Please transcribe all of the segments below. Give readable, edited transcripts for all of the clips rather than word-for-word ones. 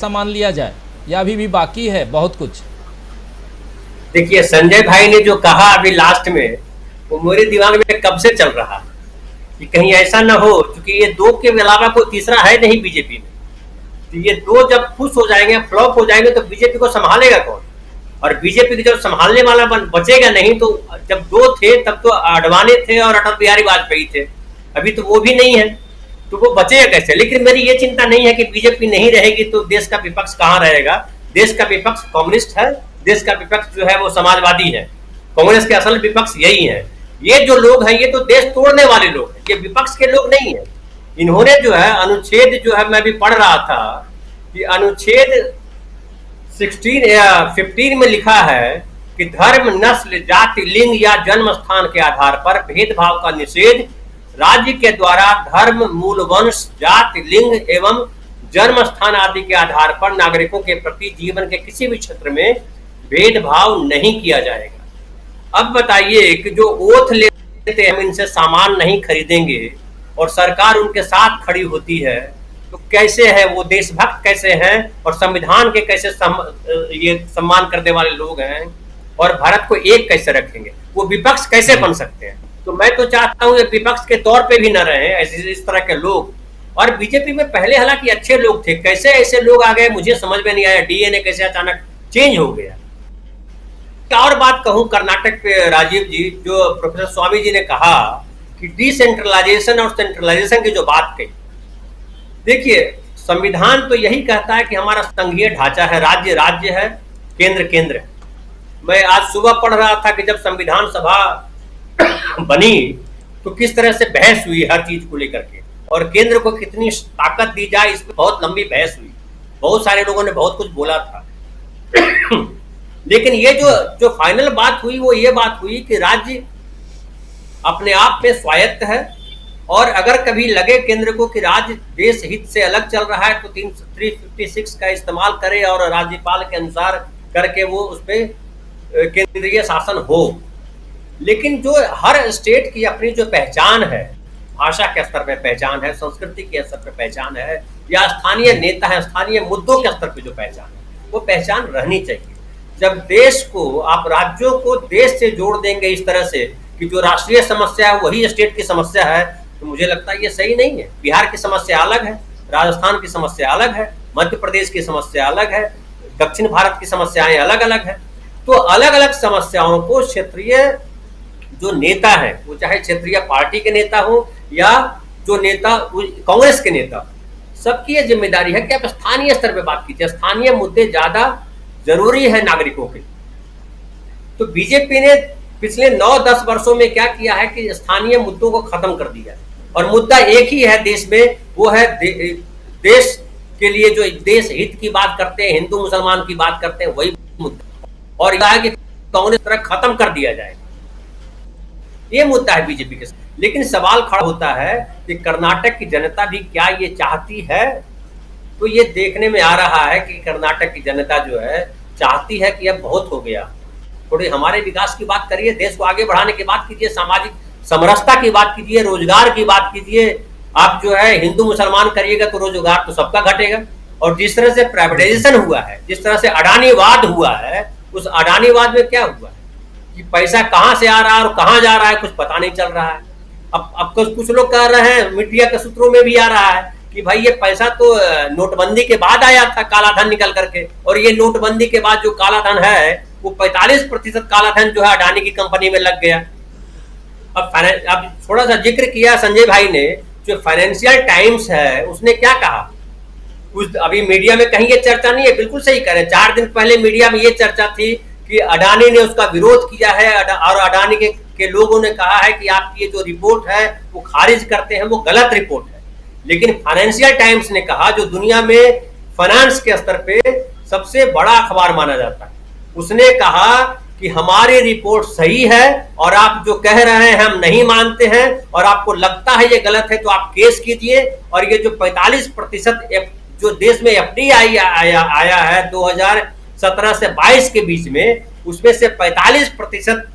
मान लिया जाए या अभी भी बाकी है बहुत कुछ? देखिए, संजय भाई ने जो कहा अभी लास्ट में, वो मेरे दिमाग में कब से चल रहा है कि कहीं ऐसा ना हो, क्योंकि ये दो के अलावा कोई तीसरा है नहीं बीजेपी में। तो ये दो जब खुश हो जाएंगे, फ्लॉप हो जाएंगे, तो बीजेपी को संभालेगा कौन? और बीजेपी की जब संभालने वाला बचेगा नहीं, तो जब दो थे तब तो अडवाणी थे और अटल बिहारी वाजपेयी थे, अभी तो वो भी नहीं है, तो वो बचेगा कैसे? लेकिन मेरी ये चिंता नहीं है कि बीजेपी नहीं रहेगी तो देश का विपक्ष कहाँ रहेगा। देश का विपक्ष कम्युनिस्ट है, देश का विपक्ष जो है वो समाजवादी है। कांग्रेस के असल विपक्ष यही है। ये जो लोग हैं ये तो देश तोड़ने वाले लोग हैं, ये विपक्ष के लोग नहीं है। इन्होंने जो है अनुच्छेद जो है, मैं भी पढ़ रहा था कि अनुच्छेद 15 में लिखा है कि धर्म, नस्ल, जाति, लिंग या जन्म स्थान के आधार पर भेदभाव का निषेध, राज्य के द्वारा धर्म, मूल वंश, जाति, लिंग एवं जन्म स्थान आदि के आधार पर नागरिकों के प्रति जीवन के किसी भी क्षेत्र में भेदभाव नहीं किया जाएगा। अब बताइए कि जो ओथ लेते हैं हम इनसे सामान नहीं खरीदेंगे और सरकार उनके साथ खड़ी होती है, तो कैसे है वो देशभक्त, कैसे हैं और संविधान के कैसे ये सम्मान करने वाले लोग हैं और भारत को एक कैसे रखेंगे? वो विपक्ष कैसे बन सकते हैं? तो मैं तो चाहता हूं ये विपक्ष के तौर पे भी न रहे ऐसे इस तरह के लोग। और बीजेपी में पहले हालांकि अच्छे लोग थे, कैसे ऐसे लोग आ गए मुझे समझ में नहीं आया। डीएनए कैसे अचानक चेंज हो गया। और बात कहूं कर्नाटक पे, राजीव जी, जो प्रोफेसर स्वामी जी ने कहा कि डिसेंट्रलाइजेशन और सेंट्रलाइजेशन की जो बात कही, देखिए संविधान तो यही कहता है कि हमारा संघीय ढांचा है, राज्य राज्य है, केंद्र केंद्र है। मैं आज सुबह पढ़ रहा था कि जब संविधान सभा बनी तो किस तरह से बहस हुई हर चीज को लेकर के, और केंद्र को कितनी ताकत दी जाए इस पर बहुत लंबी बहस हुई। बहुत सारे लोगों ने बहुत कुछ बोला था लेकिन ये जो फाइनल बात हुई वो ये बात हुई कि राज्य अपने आप में स्वायत्त है, और अगर कभी लगे केंद्र को कि राज्य देश हित से अलग चल रहा है तो 356 का इस्तेमाल करे और राज्यपाल के अनुसार करके वो उस पर केंद्रीय शासन हो। लेकिन जो हर स्टेट की अपनी जो पहचान है, भाषा के स्तर पे पहचान है, संस्कृति के स्तर पे पहचान है, या स्थानीय नेता है, स्थानीय मुद्दों के स्तर पे जो पहचान है, वो पहचान रहनी चाहिए। जब देश को, आप राज्यों को देश से जोड़ देंगे इस तरह से कि जो राष्ट्रीय समस्या है वही स्टेट की समस्या है, तो मुझे लगता है ये सही नहीं है। बिहार की समस्या अलग है, राजस्थान की समस्या अलग है, मध्य प्रदेश की समस्या अलग है, दक्षिण भारत की समस्याएं अलग अलग है। तो अलग अलग समस्याओं को क्षेत्रीय जो नेता है, वो चाहे क्षेत्रीय पार्टी के नेता हो या जो नेता कांग्रेस के नेता, सबकी ये जिम्मेदारी है कि आप स्थानीय स्तर पे बात कीजिए। स्थानीय मुद्दे ज्यादा जरूरी है नागरिकों के। तो बीजेपी ने पिछले 9-10 वर्षों में क्या किया है कि स्थानीय मुद्दों को खत्म कर दिया, और मुद्दा एक ही है देश में, वो है देश के लिए जो देश हित की बात करते हैं, हिंदू मुसलमान की बात करते हैं, वही मुद्दा, और यह है कि कांग्रेस तरह खत्म कर दिया जाए, ये मुद्दा है बीजेपी के साथ। लेकिन सवाल खड़ा होता है कि कर्नाटक की जनता भी क्या ये चाहती है? तो ये देखने में आ रहा है कि कर्नाटक की जनता जो है चाहती है कि अब बहुत हो गया, थोड़ी हमारे विकास की बात करिए, देश को आगे बढ़ाने की बात कीजिए, सामाजिक समरसता की बात कीजिए, रोजगार की बात कीजिए। आप जो है हिंदू मुसलमान करिएगा तो रोजगार तो सबका घटेगा। और जिस तरह से प्राइवेटाइजेशन हुआ है, जिस तरह से अडानीवाद हुआ है, उस अडानीवाद में क्या हुआ है कि पैसा कहां से आ रहा है और कहां जा रहा है कुछ पता नहीं चल रहा है। अब कुछ लोग कह रहे हैं, मीडिया के सूत्रों में भी आ रहा है कि भाई ये पैसा तो नोटबंदी के बाद आया था, काला धन निकल करके, और ये नोटबंदी के बाद जो काला धन है वो 45% काला धन जो है अडानी की कंपनी में लग गया। अब थोड़ा सा जिक्र किया संजय भाई ने, जो फाइनेंशियल टाइम्स है उसने क्या कहा, कुछ अभी मीडिया में कहीं ये चर्चा नहीं है, बिल्कुल सही कह रहे हैं। 4 दिन पहले मीडिया में ये चर्चा थी कि अडानी ने उसका विरोध किया है, और अडानी के लोगों ने कहा है कि आपकी ये जो रिपोर्ट है वो खारिज करते हैं, वो गलत रिपोर्ट है। लेकिन फाइनेंशियल टाइम्स ने कहा, जो दुनिया में फाइनेंस के स्तर पे सबसे बड़ा अखबार माना जाता है, उसने कहा कि हमारी रिपोर्ट सही है और आप जो कह रहे हैं हम नहीं मानते हैं, और आपको लगता है ये गलत है तो आप केस कीजिए। और ये जो 45% जो देश में एफडीआई आया है 2017 से 22 के बीच में, उसमें से 45%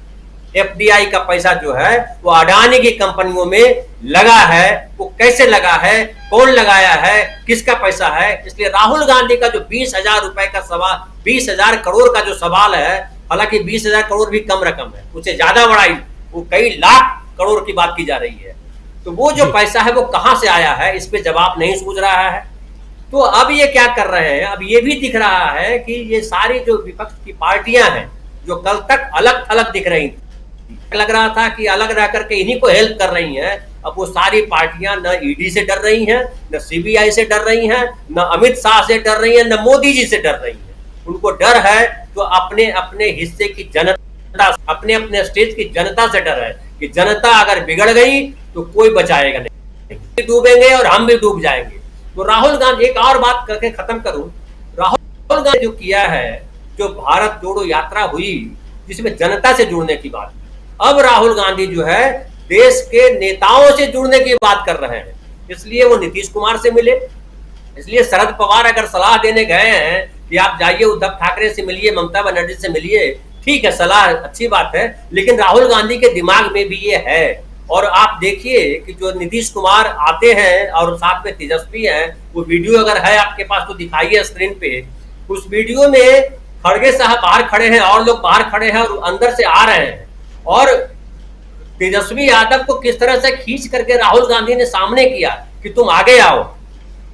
एफडीआई का पैसा जो है वो अडानी की कंपनियों में लगा है, वो कैसे लगा है, कौन लगाया है, किसका पैसा है। इसलिए राहुल गांधी का जो 20,000 रुपए का सवाल, 20,000 करोड़ का जो सवाल है, हालांकि 20,000 करोड़ भी कम रकम है, उससे ज्यादा बड़ा वो कई लाख करोड़ की बात की जा रही है। तो वो जो पैसा है वो कहां से आया है, इस पे जवाब नहीं सूझ रहा है। तो अब ये क्या कर रहे हैं, अब ये भी दिख रहा है कि ये सारी जो विपक्ष की पार्टियां हैं जो कल तक अलग थलग दिख रही थी, लग रहा था कि अलग रह करके इन्हीं को हेल्प कर रही हैं, अब वो सारी पार्टियां न ईडी से डर रही हैं, न सीबीआई से डर रही हैं, न अमित शाह से डर रही हैं, न मोदी जी से डर रही हैं। उनको डर है तो अपने अपने हिस्से की जनता, अपने अपने स्टेट की जनता से डर है कि जनता अगर बिगड़ गई तो कोई बचाएगा नहीं, डूबेंगे और हम भी डूब जाएंगे। तो राहुल गांधी, एक और बात करके खत्म करूं, राहुल गांधी जो किया है, जो भारत जोड़ो यात्रा हुई जिसमें जनता से जुड़ने की बात, अब राहुल गांधी जो है देश के नेताओं से जुड़ने की बात कर रहे हैं। इसलिए वो नीतीश कुमार से मिले, इसलिए शरद पवार अगर सलाह देने गए हैं कि आप जाइए उद्धव ठाकरे से मिलिए, ममता बनर्जी से मिलिए, ठीक है, सलाह अच्छी बात है, लेकिन राहुल गांधी के दिमाग में भी ये है। और आप देखिए कि जो नीतीश कुमार आते हैं और साथ में तेजस्वी हैं, वो वीडियो अगर है आपके पास तो दिखाइए स्क्रीन पे। उस वीडियो में खड़गे साहब बाहर खड़े हैं और लोग बाहर खड़े हैं और अंदर से आ रहे हैं, और तेजस्वी यादव को किस तरह से खींच करके राहुल गांधी ने सामने किया कि तुम आगे आओ।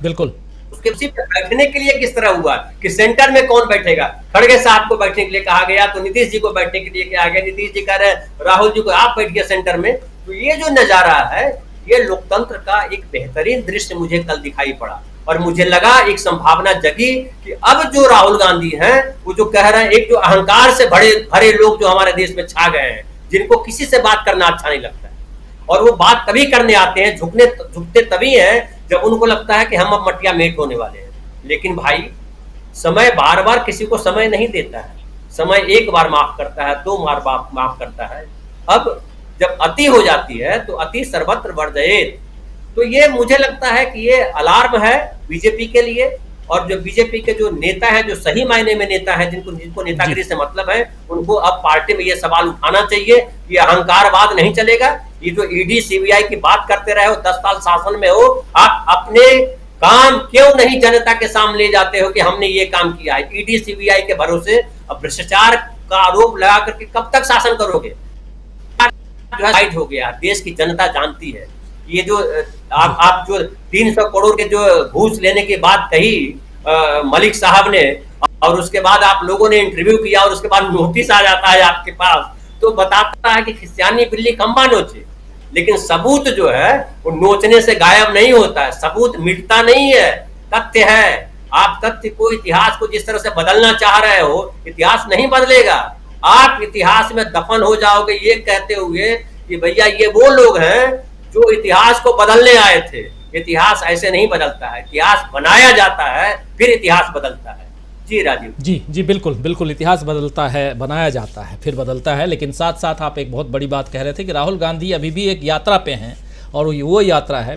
बिल्कुल। उसके बैठने के लिए किस तरह हुआ कि सेंटर में कौन बैठेगा, खड़गे साहब को बैठने के लिए कहा गया तो नीतीश जी को बैठने के लिए कहा गया, नीतीश जी कह रहे राहुल जी को आप बैठिए सेंटर में। तो ये जो नजारा है, ये लोकतंत्र का एक बेहतरीन दृश्य मुझे कल दिखाई पड़ा, और मुझे लगा एक संभावना जगी कि अब जो राहुल गांधी हैं वो जो कह रहे हैं, एक जो अहंकार से भरे लोग जो हमारे देश में छा गए हैं, जिनको किसी से बात करना अच्छा नहीं लगता है, और वो बात तभी करने आते हैं, झुकते तभी हैं जब उनको लगता है कि हम अब मटिया मेट होने वाले हैं। लेकिन भाई, समय बार बार किसी को समय नहीं देता है, समय एक बार माफ करता है, 2 बार माफ करता है। अब जब अति हो जाती है तो अति सर्वत्र वर्जयेत। तो ये मुझे लगता है कि ये अलार्म है बीजेपी के लिए, और जो बीजेपी के जो नेता है, जो सही मायने में नेता है, जिनको नेतागिरी से मतलब है, उनको अब पार्टी में ये सवाल उठाना चाहिए कि अहंकारवाद नहीं चलेगा। ये जो ईडी सीबीआई की बात करते रहे हो, 10 साल शासन में हो, आप अपने काम क्यों नहीं जनता के सामने ले जाते हो कि हमने ये काम किया है। ईडी सीबीआई के भरोसे अब भ्रष्टाचार का आरोप लगा करके कब तक शासन करोगे। राइट हो गया, देश की जनता जानती है। ये जो आप जो 300 करोड़ के जो घूस लेने की बात कही मलिक साहब ने, और उसके बाद आप लोगों ने इंटरव्यू किया और उसके बाद नोटिस आ जाता है आपके पास, तो बताता है कि खिस्यानी बिल्ली खंबा नोचे। लेकिन सबूत जो है वो नोचने से गायब नहीं होता है, सबूत मिटता नहीं है, तथ्य है। आप तथ्य को, इतिहास को जिस तरह से बदलना चाह रहे हो, इतिहास नहीं बदलेगा। आप इतिहास में दफन हो जाओगे ये कहते हुए कि भैया ये वो लोग हैं जो इतिहास को बदलने आए थे। इतिहास ऐसे नहीं बदलता है, इतिहास बनाया जाता है, फिर इतिहास बदलता है। जी राजीव जी बिल्कुल बिल्कुल, इतिहास बदलता है, बनाया जाता है, फिर बदलता है। लेकिन साथ साथ आप एक बहुत बड़ी बात कह रहे थे कि राहुल गांधी अभी भी एक यात्रा पे हैं, और वो यात्रा है